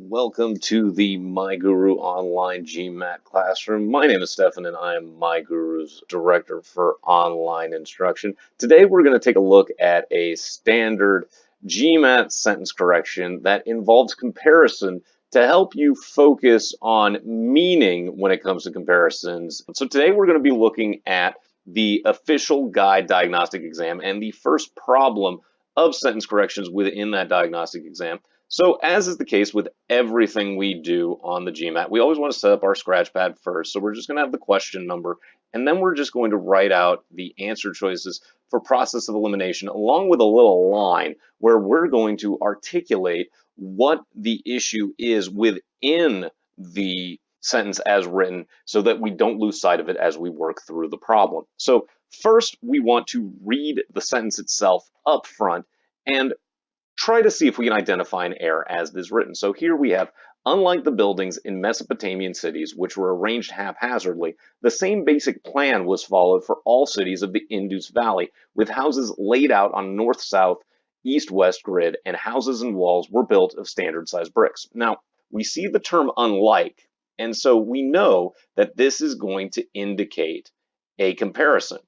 Welcome to the MyGuru online GMAT classroom. My name is Stefan and I am MyGuru's director for online instruction. Today we're going to take a look at a standard GMAT sentence correction that involves comparison to help you focus on meaning when it comes to comparisons. So today we're going to be looking at the official guide diagnostic exam and the first problem of sentence corrections within that diagnostic exam. So as is the case with everything we do on the GMAT, we always want to set up our scratch pad first. So we're just going to have the question number, and then we're just going to write out the answer choices for process of elimination, along with a little line where we're going to articulate what the issue is within the sentence as written so that we don't lose sight of it as we work through the problem. So first, we want to read the sentence itself up front and try to see if we can identify an error as it is written. So here we have, unlike the buildings in Mesopotamian cities, which were arranged haphazardly, the same basic plan was followed for all cities of the Indus Valley, with houses laid out on north-south, east-west grid, and houses and walls were built of standard-sized bricks. Now, we see the term unlike, and so we know that this is going to indicate a comparison.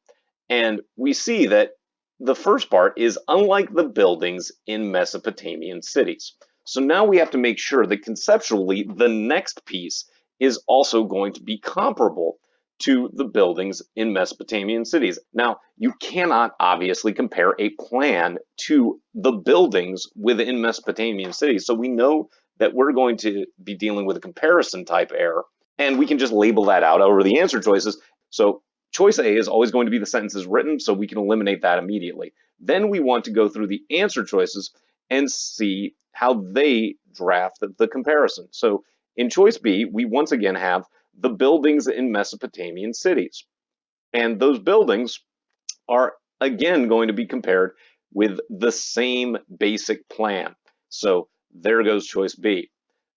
And we see that the first part is unlike the buildings in Mesopotamian cities. So now we have to make sure that conceptually the next piece is also going to be comparable to the buildings in Mesopotamian cities. Now, you cannot obviously compare a plan to the buildings within Mesopotamian cities. So we know that we're going to be dealing with a comparison type error, and we can just label that out over the answer choices. So choice A is always going to be the sentence as written, so we can eliminate that immediately. Then we want to go through the answer choices and see how they draft the comparison. So in choice B, we once again have the buildings in Mesopotamian cities. And those buildings are again going to be compared with the same basic plan. So there goes choice B.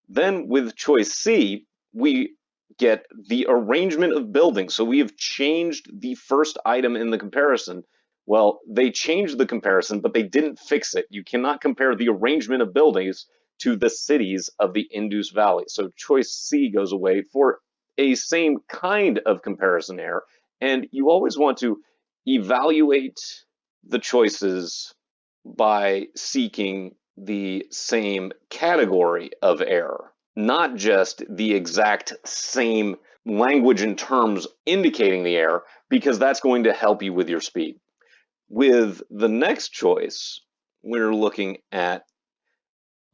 Then with choice C, we get the arrangement of buildings. So we have changed the first item in the comparison. Well, they changed the comparison, but they didn't fix it. You cannot compare the arrangement of buildings to the cities of the Indus Valley. So choice C goes away for a same kind of comparison error. And you always want to evaluate the choices by seeking the same category of error, not just the exact same language and terms indicating the error, because that's going to help you with your speed. With the next choice, we're looking at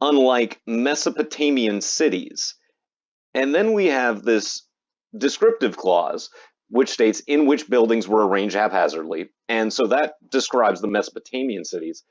unlike Mesopotamian cities. And then we have this descriptive clause, which states in which buildings were arranged haphazardly. And so that describes the Mesopotamian cities.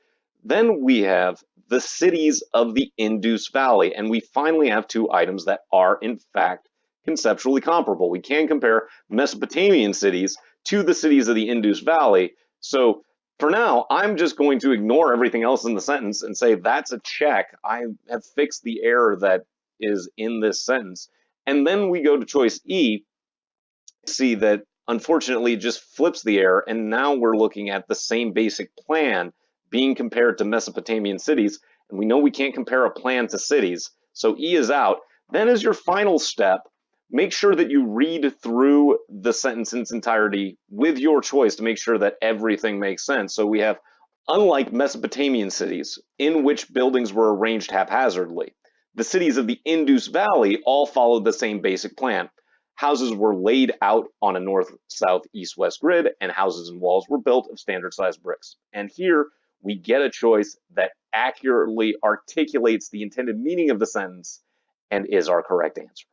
Then we have the cities of the Indus Valley, and we finally have two items that are in fact conceptually comparable. We can compare Mesopotamian cities to the cities of the Indus Valley. So for now, I'm just going to ignore everything else in the sentence and say that's a check. I have fixed the error that is in this sentence. And then we go to choice E, see that unfortunately it just flips the error, and now we're looking at the same basic plan being compared to Mesopotamian cities, and we know we can't compare a plan to cities, so E is out. Then as your final step, make sure that you read through the sentence in its entirety with your choice to make sure that everything makes sense. So we have, unlike Mesopotamian cities, in which buildings were arranged haphazardly, the cities of the Indus Valley all followed the same basic plan. Houses were laid out on a north, south, east, west grid, and houses and walls were built of standard-sized bricks. And here, we get a choice that accurately articulates the intended meaning of the sentence and is our correct answer.